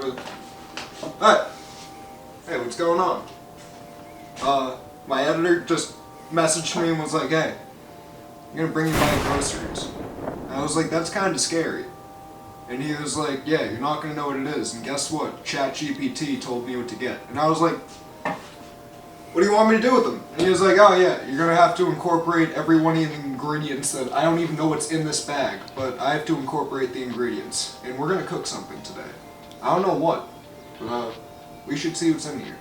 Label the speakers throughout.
Speaker 1: Good. Alright. Hey, what's going on? My editor just messaged me and was like, hey, I'm gonna bring you my groceries. And I was like, that's kind of scary. And he was like, yeah, you're not gonna know what it is. And guess what? ChatGPT told me what to get. And I was like, what do you want me to do with them? And he was like, oh yeah, you're gonna have to incorporate every one of the ingredients that I don't even know what's in this bag, but I have to incorporate the ingredients. And we're gonna cook something today. I don't know what, but we should see what's in here.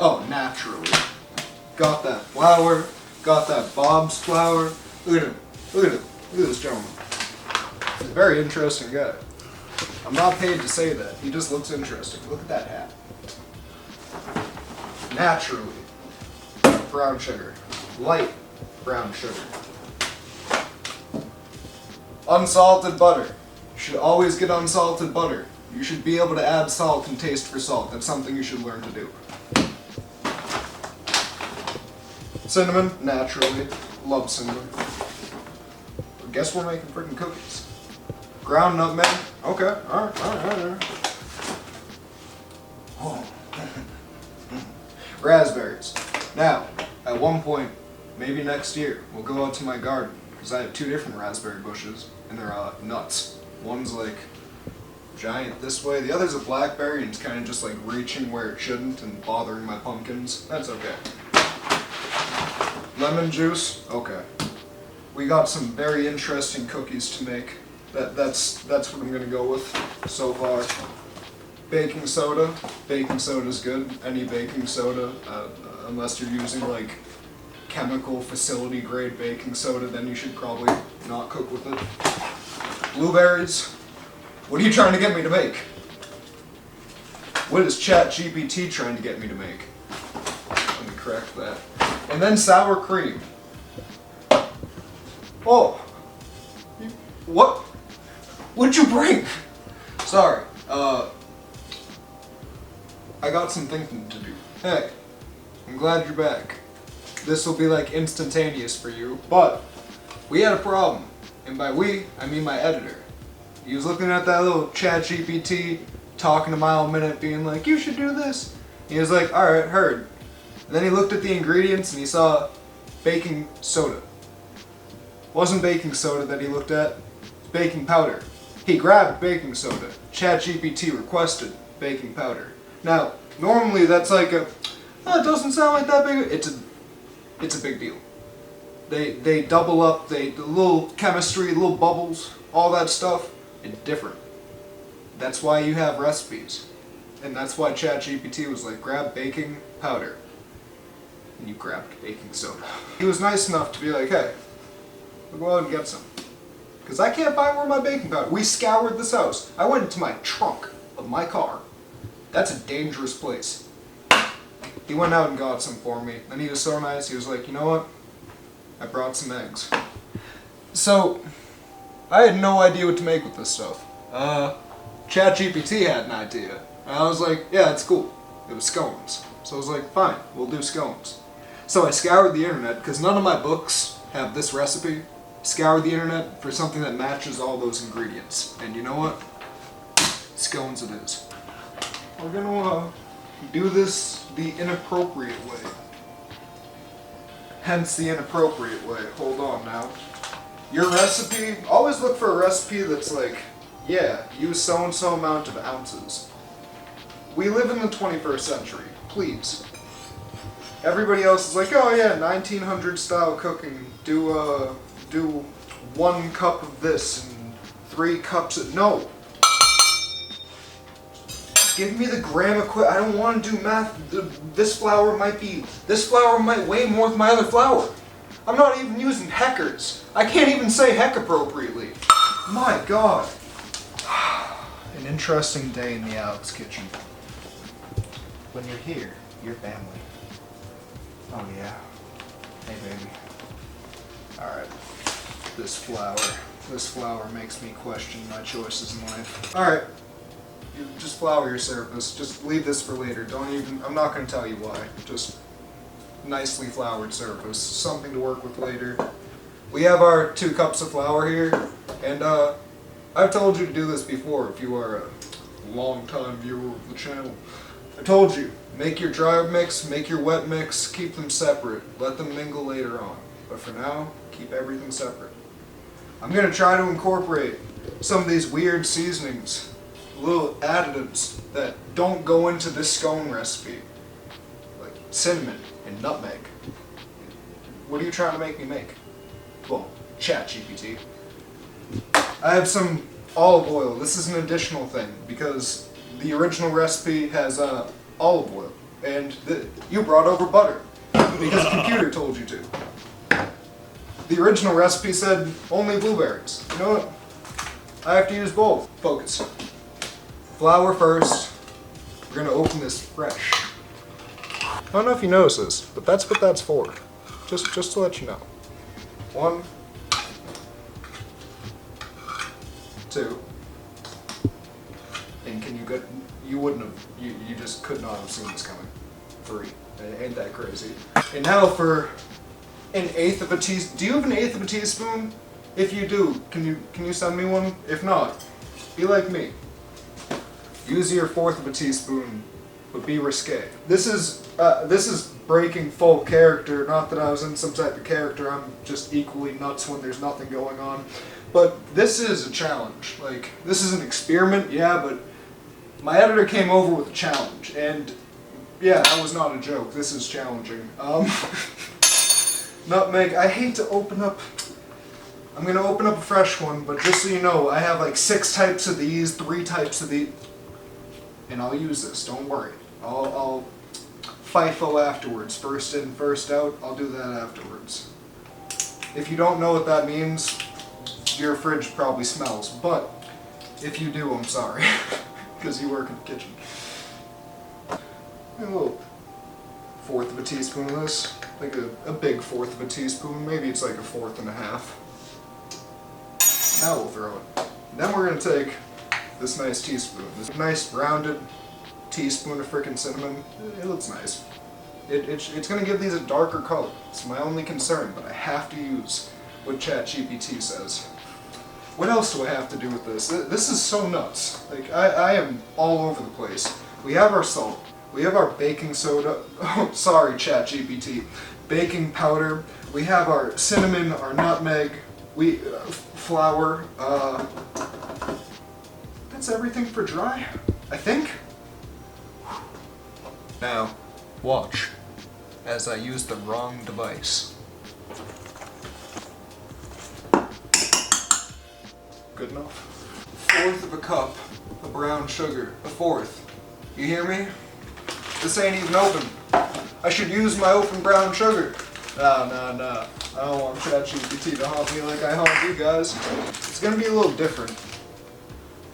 Speaker 1: Oh, naturally. Got that flour, got that Bob's flour. Look at him, look at him, look at this gentleman. He's a very interesting guy. I'm not paid to say that, he just looks interesting. Look at that hat. Naturally. Brown sugar. Light brown sugar. Unsalted butter. You should always get unsalted butter. You should be able to add salt and taste for salt. That's something you should learn to do. Cinnamon, naturally. Love cinnamon. Guess we're making freaking cookies. Ground nutmeg. Okay, alright. Oh. Raspberries. Now, at one point, maybe next year, we'll go out to my garden, because I have 2 different raspberry bushes, and they're nuts. One's like giant this way, the other's a blackberry, and it's kind of just like reaching where it shouldn't and bothering my pumpkins. That's okay. Lemon juice, okay. We got some very interesting cookies to make. That's what I'm gonna go with so far. Baking soda. Baking soda's good. Any baking soda, unless you're using like chemical facility grade baking soda, then you should probably not cook with it. Blueberries. What are you trying to get me to make? What is ChatGPT trying to get me to make? Let me correct that. And then sour cream. Oh! What? What'd you bring? Sorry. I got some thinking to do. Hey, I'm glad you're back. This will be like instantaneous for you, but we had a problem. And by we, I mean my editor. He was looking at that little ChatGPT, talking a mile a minute, being like, you should do this. He was like, alright, heard. And then he looked at the ingredients and he saw baking soda. Wasn't baking soda that he looked at, baking powder. He grabbed baking soda. ChatGPT requested baking powder. Now, normally that's like a, oh, it doesn't sound like that big. It's a big deal. They double up, the little chemistry, little bubbles, all that stuff, it's different. That's why you have recipes. And that's why ChatGPT was like, grab baking powder. And you grabbed baking soda. He was nice enough to be like, hey, we'll go out and get some. Because I can't find where my baking powder. We scoured this house. I went into my trunk of my car. That's a dangerous place. He went out and got some for me. And he was so nice, he was like, you know what? I brought some eggs. So, I had no idea what to make with this stuff. ChatGPT had an idea. And I was like, yeah, it's cool. It was scones. So I was like, fine, we'll do scones. So I scoured the internet, because none of my books have this recipe. Scoured the internet for something that matches all those ingredients. And you know what? Scones it is. We're gonna do this the inappropriate way. Hence the inappropriate way. Hold on now. Your recipe, always look for a recipe that's like, yeah, use so-and-so amount of ounces. We live in the 21st century. Please. Everybody else is like, oh yeah, 1900 style cooking. Do 1 cup of this and 3 cups of... No! Give me the gram equipment. I don't want to do math. This flour might weigh more than my other flour. I'm not even using heckers. I can't even say heck appropriately. My God. An interesting day in the Alex kitchen. When you're here, you're family. Oh yeah. Hey baby. Alright. This flour makes me question my choices in life. Alright. Just flour your surface. Just leave this for later. I'm not going to tell you why. Just nicely floured surface. Something to work with later. we have our 2 cups of flour here, and I've told you to do this before if you are a long-time viewer of the channel. I told you, make your dry mix, make your wet mix, keep them separate, let them mingle later on. But for now, keep everything separate. I'm going to try to incorporate some of these weird seasonings, little additives that don't go into this scone recipe, like cinnamon and nutmeg. What are you trying to make me make? Well, ChatGPT. I have some olive oil. This is an additional thing because the original recipe has olive oil, and you brought over butter because the computer told you to. The original recipe said only blueberries. You know what? I have to use both. Focus. Flour first. We're gonna open this fresh. I don't know if you notice this, but that's what that's for. Just to let you know. 1, 2. And can you get? You wouldn't have. You just could not have seen this coming. 3. Ain't that crazy? And now for 1/8 of a teaspoon. Do you have 1/8 of a teaspoon? If you do, can you send me one? If not, be like me. Use your 1/4 of a teaspoon, but be risque. This is breaking full character. Not that I was in some type of character. I'm just equally nuts when there's nothing going on. But this is a challenge. Like, this is an experiment, yeah, but my editor came over with a challenge, and yeah, that was not a joke. This is challenging. Nutmeg. I hate to open up. I'm gonna open up a fresh one, but just so you know, I have like 6 types of these, 3 types of these, and I'll use this. Don't worry. I'll FIFO afterwards. First in, first out. I'll do that afterwards. If you don't know what that means, your fridge probably smells. But if you do, I'm sorry, because you work in the kitchen. A little 1/4 of a teaspoon of this, like a big 1/4 of a teaspoon. Maybe it's like a 1/4 and a half. Now we'll throw it. Then we're gonna take this nice teaspoon, this nice rounded teaspoon of frickin' cinnamon. It looks nice. It's gonna give these a darker color. It's my only concern, but I have to use what ChatGPT says. What else do I have to do with this? This is so nuts. Like, I am all over the place. We have our salt. We have our baking soda. Oh, sorry, ChatGPT. Baking powder. We have our cinnamon, our nutmeg. Flour. That's everything for dry, I think. Now, watch as I use the wrong device. Good enough. 1/4 of a cup of brown sugar. A 1/4. You hear me? This ain't even open. I should use my open brown sugar. No. I don't want ChatGPT to haunt me like I haunt you guys. It's gonna be a little different.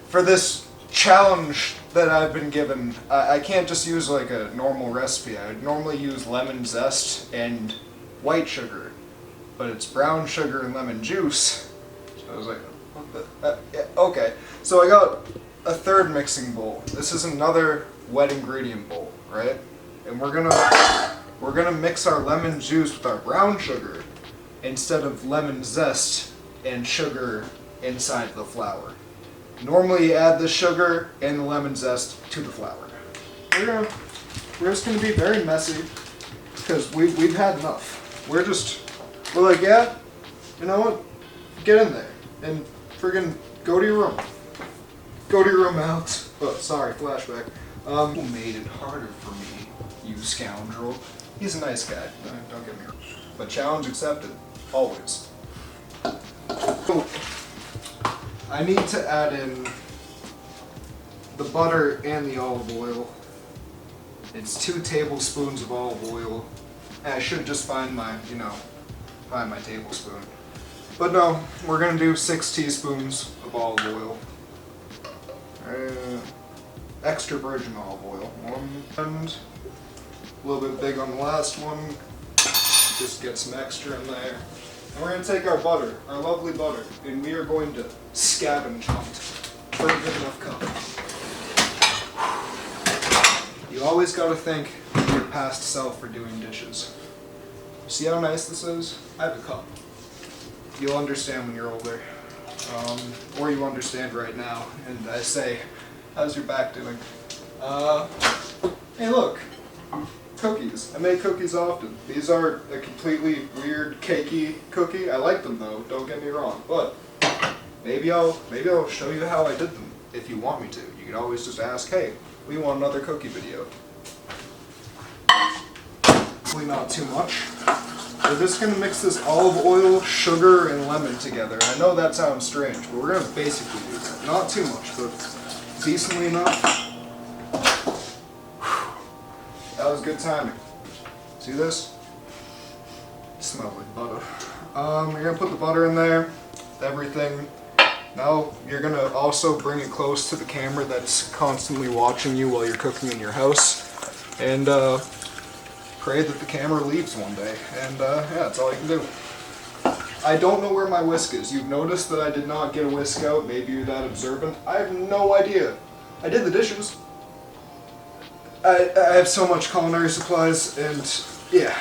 Speaker 1: For this challenge that I've been given, I can't just use like a normal recipe. I would normally use lemon zest and white sugar, but it's brown sugar and lemon juice. So I was like, what the? Yeah, okay. So I got a 3rd mixing bowl. This is another wet ingredient bowl, right? And we're gonna mix our lemon juice with our brown sugar instead of lemon zest and sugar inside the flour. Normally you add the sugar and the lemon zest to the flour. We're just gonna be very messy because we've had enough. We're like, yeah, you know what? Get in there and friggin' go to your room. Go to your room, Alex. Oh, sorry, flashback. Who made it harder for me, you scoundrel? He's a nice guy, don't get me wrong. But challenge accepted, always. So, I need to add in the butter and the olive oil. It's 2 tablespoons of olive oil. And I should just find my tablespoon. But no, we're gonna do 6 teaspoons of olive oil. Extra virgin olive oil. 1 and a little bit big on the last one. Just get some extra in there. And we're going to take our butter, our lovely butter, and we are going to scavenge hunt for a good enough cup. You always got to thank your past self for doing dishes. See how nice this is? I have a cup. You'll understand when you're older. Or you understand right now. And I say, how's your back doing? Hey look, cookies. I make cookies often. These are a completely weird, cakey cookie. I like them though, don't get me wrong. But maybe I'll show you how I did them if you want me to. You can always just ask, hey, we want another cookie video. Hopefully not too much. We're just going to mix this olive oil, sugar, and lemon together. I know that sounds strange, but we're going to basically do that. Not too much, but decently enough. That was good timing. See this? It smells like butter. You're going to put the butter in there, everything. Now you're going to also bring it close to the camera that's constantly watching you while you're cooking in your house. And pray that the camera leaves one day. And yeah, that's all you can do. I don't know where my whisk is. You've noticed that I did not get a whisk out. Maybe you're that observant. I have no idea. I did the dishes. I have so much culinary supplies, and yeah,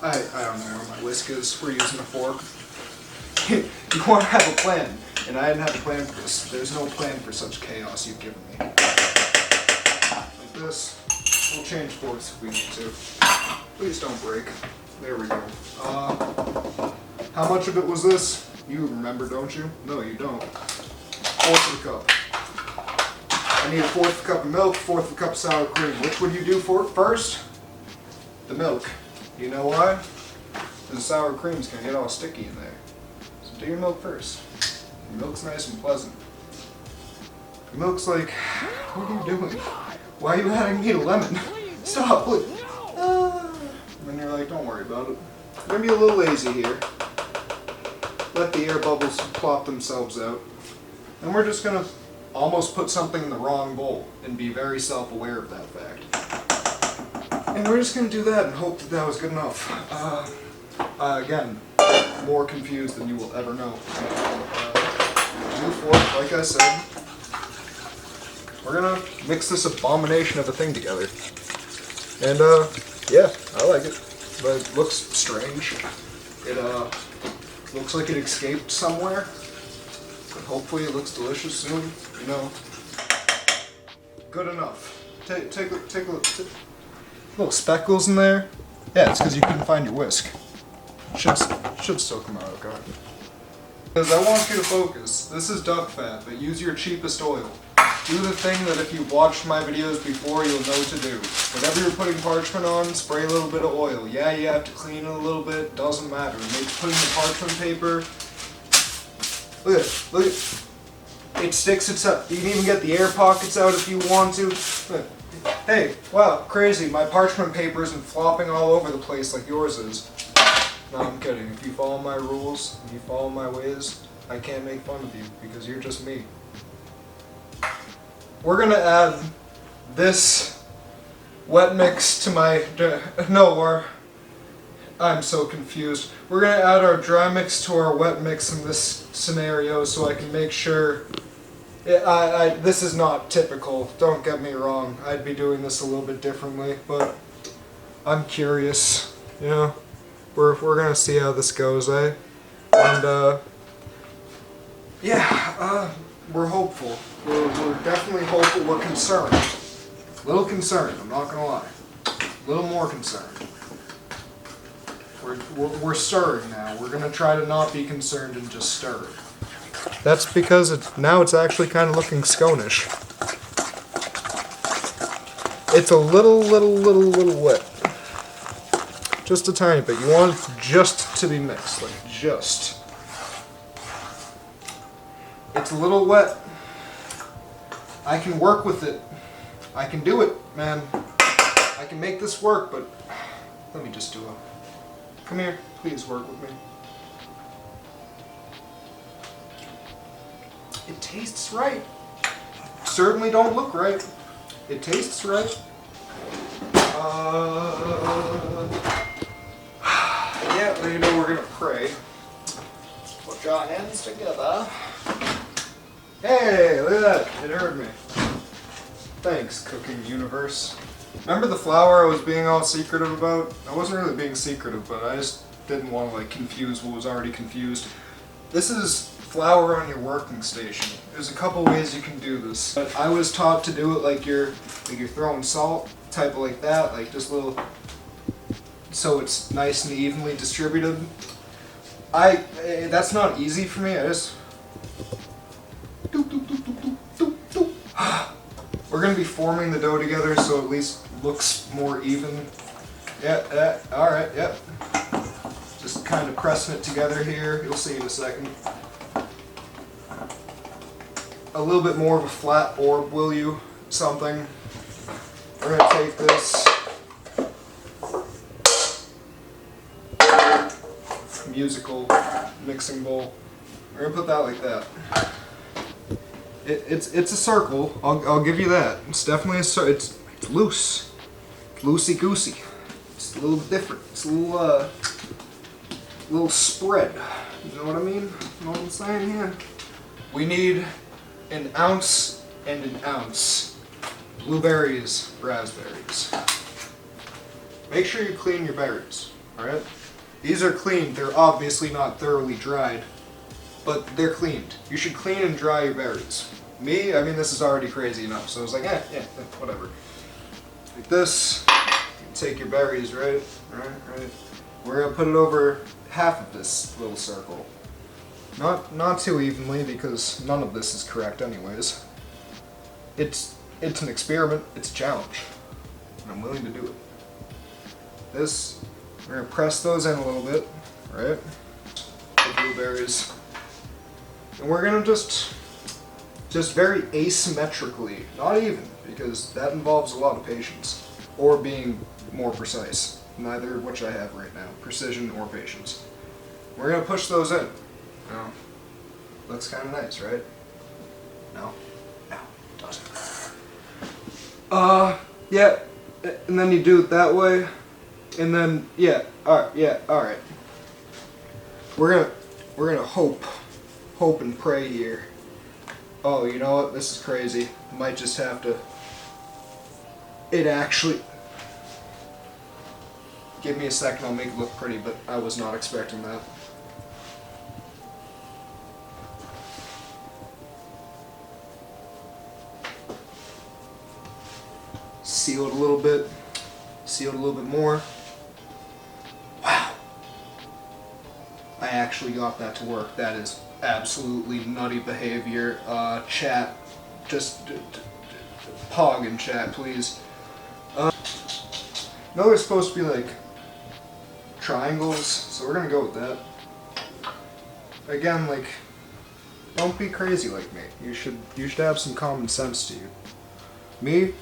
Speaker 1: I don't know where my whisk is. We're using a fork. You want to have a plan, and I didn't have a plan for this. There's no plan for such chaos you've given me. Like this. We'll change forks if we need to. Please don't break. There we go. How much of it was this? You remember, don't you? No, you don't. 1/4 cup. I need 1/4 cup of milk, 1/4 cup of sour cream. Which would you do first? The milk. You know why? Because the sour cream's gonna get all sticky in there. So do your milk first. Your milk's nice and pleasant. Your milk's like, what are you doing? Why are you adding me to lemon? Stop, look. And then you're like, don't worry about it. I'm gonna be a little lazy here. Let the air bubbles plop themselves out. And we're just gonna almost put something in the wrong bowl and be very self-aware of that fact. And we're just gonna do that and hope that that was good enough. Again, more confused than you will ever know. New fork, like I said. We're gonna mix this abomination of a thing together. And yeah, I like it. But it looks strange. It looks like it escaped somewhere. But hopefully it looks delicious soon. You know. Good enough. Take a look. Little speckles in there. Yeah, it's because you couldn't find your whisk. Should still come out okay. Because I want you to focus. This is duck fat, but use your cheapest oil. Do the thing that if you've watched my videos before, you'll know to do. Whatever you're putting parchment on, spray a little bit of oil. Yeah, you have to clean it a little bit, doesn't matter. Maybe putting the parchment paper. Look at it, look at it. It sticks itself. You can even get the air pockets out if you want to. Look. Hey, wow, crazy. My parchment paper isn't flopping all over the place like yours is. No, I'm kidding. If you follow my rules, if you follow my ways, I can't make fun of you because you're just me. We're gonna add this wet mix to my, I'm so confused. We're gonna add our dry mix to our wet mix in this scenario so I can make sure, this is not typical, don't get me wrong. I'd be doing this a little bit differently, but I'm curious, you know. We're gonna see how this goes, eh? And yeah, we're hopeful. We're definitely hopeful. We're concerned. A little concerned, I'm not gonna lie. A little more concerned. We're stirring now. We're gonna try to not be concerned and just stir it. That's because now it's actually kind of looking scone-ish. It's a little wet. Just a tiny bit. You want it just to be mixed, like just. It's a little wet. I can work with it. I can do it, man. I can make this work, but let me just do it. Come here, please work with me. It tastes right. Certainly don't look right. It tastes right. Yeah, you know, we're gonna pray. Put your hands together. Hey, look at that. It heard me. Thanks, cooking universe. Remember the flour I was being all secretive about? I wasn't really being secretive, but I just didn't want to like confuse what was already confused. This is flour on your working station. There's a couple ways you can do this. But I was taught to do it like you're throwing salt, type of like that, like just a little, so it's nice and evenly distributed. That's not easy for me. I just we're gonna be forming the dough together, so at least looks more even. Yeah, all right, yep. Just kind of pressing it together here. You'll see in a second. A little bit more of a flat orb, will you? Something. We're gonna take this musical mixing bowl. We're gonna put that like that. It's a circle. I'll give you that. It's definitely a circle. It's loose, loosey goosey. It's a little different. It's a little spread. You know what I mean? You know what I'm saying here? We need an ounce and an ounce. Blueberries, raspberries. Make sure you clean your berries. All right. These are cleaned. They're obviously not thoroughly dried, but they're cleaned. You should clean and dry your berries. Me, I mean, this is already crazy enough, so I was like, yeah, whatever. Like this, you take your berries, right? Right. We're gonna put it over half of this little circle. Not too evenly, because none of this is correct anyways. It's an experiment, it's a challenge, and I'm willing to do it. This, we're gonna press those in a little bit, right? The blueberries. And we're gonna just very asymmetrically, not even, because that involves a lot of patience, or being more precise, neither of which I have right now, precision or patience. We're gonna push those in. Now, looks kind of nice, right? No, it doesn't. Yeah, and then you do it that way, and then all right. We're gonna hope and pray here. Oh, you know what? This is crazy. Might just have to. It actually. Give me a second. I'll make it look pretty, but I was not expecting that. Seal it a little bit. Seal it a little bit more. Wow. I actually got that to work. That is absolutely nutty behavior. Chat, just pog in chat, please. No, they're supposed to be like triangles, so we're gonna go with that. Again, like, don't be crazy like me. You should have some common sense to you. Me,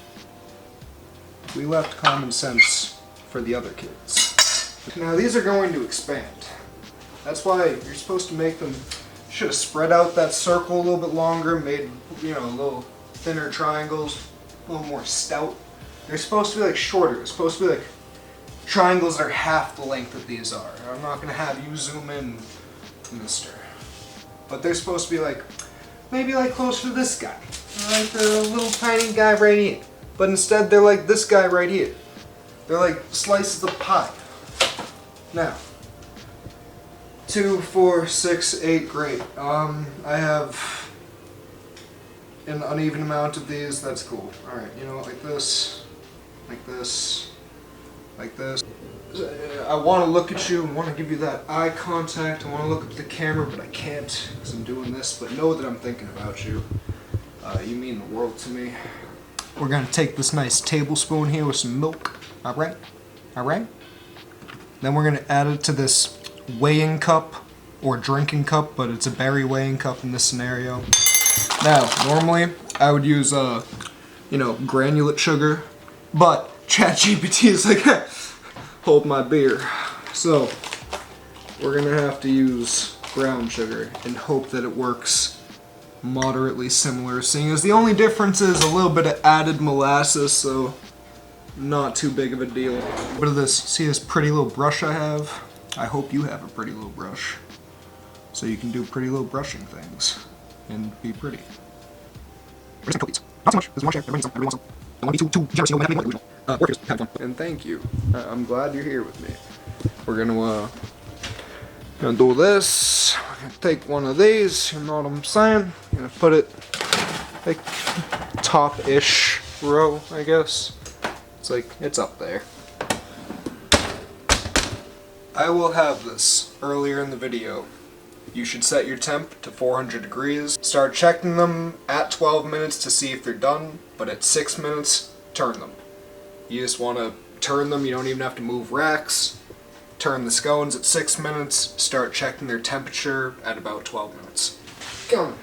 Speaker 1: we left common sense for the other kids. Now these are going to expand. That's why you're supposed to make them. Should have spread out that circle a little bit longer, made, you know, a little thinner triangles, a little more stout. They're supposed to be like shorter. They're supposed to be like triangles that are half the length that these are. I'm not gonna have you zoom in, mister. But they're supposed to be like, maybe like closer to this guy. Like the little tiny guy right here. But instead they're like this guy right here. They're like slices of pie. Now, 2, 4, 6, 8, great. I have an uneven amount of these, that's cool. Alright, you know, like this, like this, like this. I want to look at you and want to give you that eye contact. I want to look at the camera, but I can't because I'm doing this, but know that I'm thinking about you. You mean the world to me. We're going to take this nice tablespoon here with some milk, alright? Alright? Then we're going to add it to this weighing cup or drinking cup, but it's a berry weighing cup in this scenario. Now, normally I would use you know, granulate sugar, but ChatGPT is like, hold my beer. So we're gonna have to use brown sugar and hope that it works moderately similar, seeing as the only difference is a little bit of added molasses, so not too big of a deal. What is this? See this pretty little brush I have? I hope you have a pretty little brush, so you can do pretty little brushing things and be pretty. Not so much. There's one share. Everybody wants some. Don't want to be too generous. You know, make it original. Workers, have fun. And thank you. I'm glad you're here with me. We're gonna do this. take one of these, you know what I'm saying? I'm gonna put it like top-ish row, I guess. It's like, it's up there. I will have this earlier in the video. You should set your temp to 400 degrees. Start checking them at 12 minutes to see if they're done, but at 6 minutes, turn them. You just want to turn them, you don't even have to move racks. Turn the scones at 6 minutes, start checking their temperature at about 12 minutes. Come.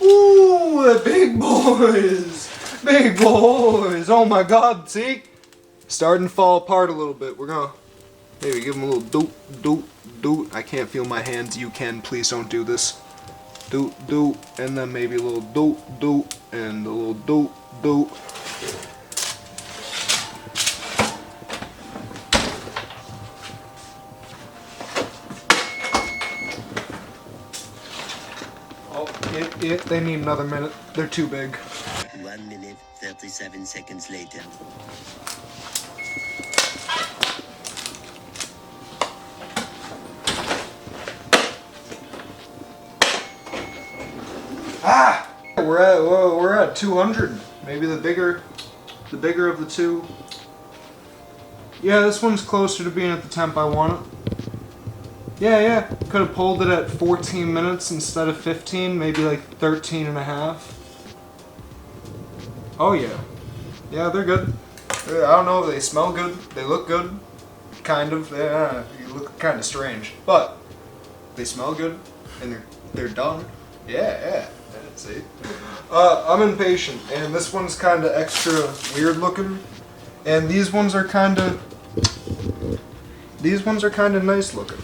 Speaker 1: Ooh, the big boys! Big boys! Oh my god, see? Starting to fall apart a little bit. We're gonna maybe give them a little doot, doot, doot. I can't feel my hands. You can. Please don't do this. Doot, doot. And then maybe a little doot, doot. And a little doot, doot. Oh, they need another minute. They're too big.
Speaker 2: 1 minute, 37 seconds later.
Speaker 1: Ah! We're at 200. Maybe the bigger of the two. Yeah, this one's closer to being at the temp I want it. Yeah. Could have pulled it at 14 minutes instead of 15, maybe like 13 and a half. Oh yeah. Yeah, they're good. I don't know if they smell good. They look good. Kind of. You look kind of strange. But they smell good and they're done. Yeah. See? I'm impatient, and this one's kind of extra weird looking, and these ones are kind of nice looking.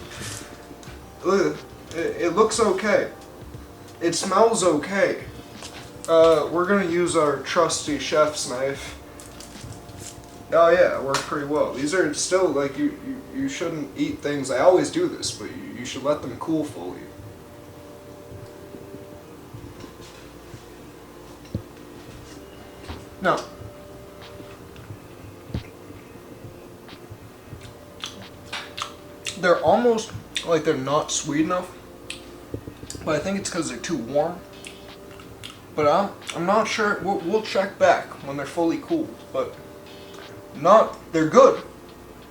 Speaker 1: Look, it looks okay. It smells okay. We're gonna use our trusty chef's knife. Oh yeah, it worked pretty well. These are still like you shouldn't eat things. I always do this, but you should let them cool fully. No. They're almost like they're not sweet enough, but I think it's because they're too warm. But I'm not sure. We'll check back when they're fully cooled. But they're good.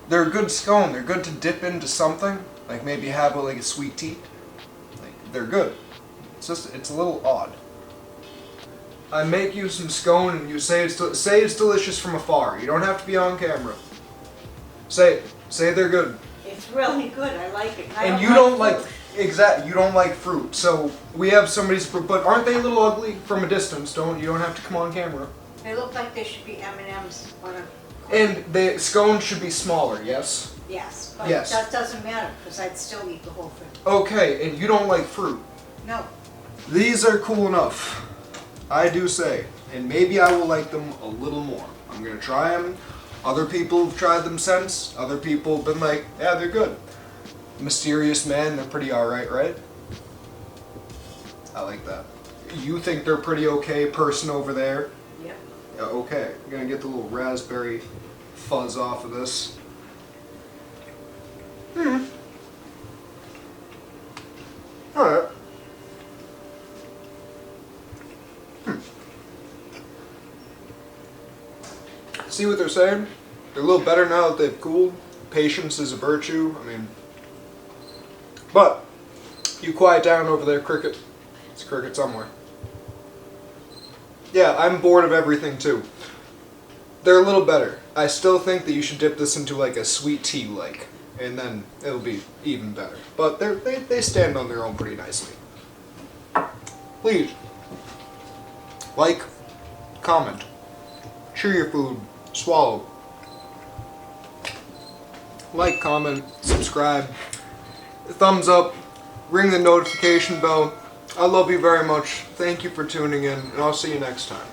Speaker 1: They're a good scone. They're good to dip into something, like maybe have like a sweet tea. Like they're good. It's a little odd. I make you some scone and you say it's delicious from afar. You don't have to be on camera. Say they're good.
Speaker 3: It's really good. I like it.
Speaker 1: And you don't like you don't like fruit. So we have somebody's fruit, but aren't they a little ugly from a distance? You don't have to come on camera.
Speaker 3: They look like they should be M&Ms on a.
Speaker 1: And the scones should be smaller. Yes.
Speaker 3: Yes, but
Speaker 1: Yes.
Speaker 3: that doesn't matter because I'd still eat the whole thing.
Speaker 1: Okay, and you don't like fruit.
Speaker 3: No.
Speaker 1: These are cool enough. I do say, and maybe I will like them a little more. I'm gonna try them. Other people have tried them since. Other people have been like, yeah, they're good. Mysterious man, they're pretty alright, right? I like that. You think they're pretty okay, person over there?
Speaker 3: Yep.
Speaker 1: Yeah, okay. I'm gonna get the little raspberry fuzz off of this. Alright. See what they're saying? They're a little better now that they've cooled. Patience is a virtue. I mean, but you quiet down over there, cricket. It's a cricket somewhere. Yeah, I'm bored of everything too. They're a little better. I still think that you should dip this into like a sweet tea like, and then it'll be even better. But they stand on their own pretty nicely. Please, like, comment, chew your food, swallow. Like, comment, subscribe, thumbs up, ring the notification bell. I love you very much. Thank you for tuning in, and I'll see you next time.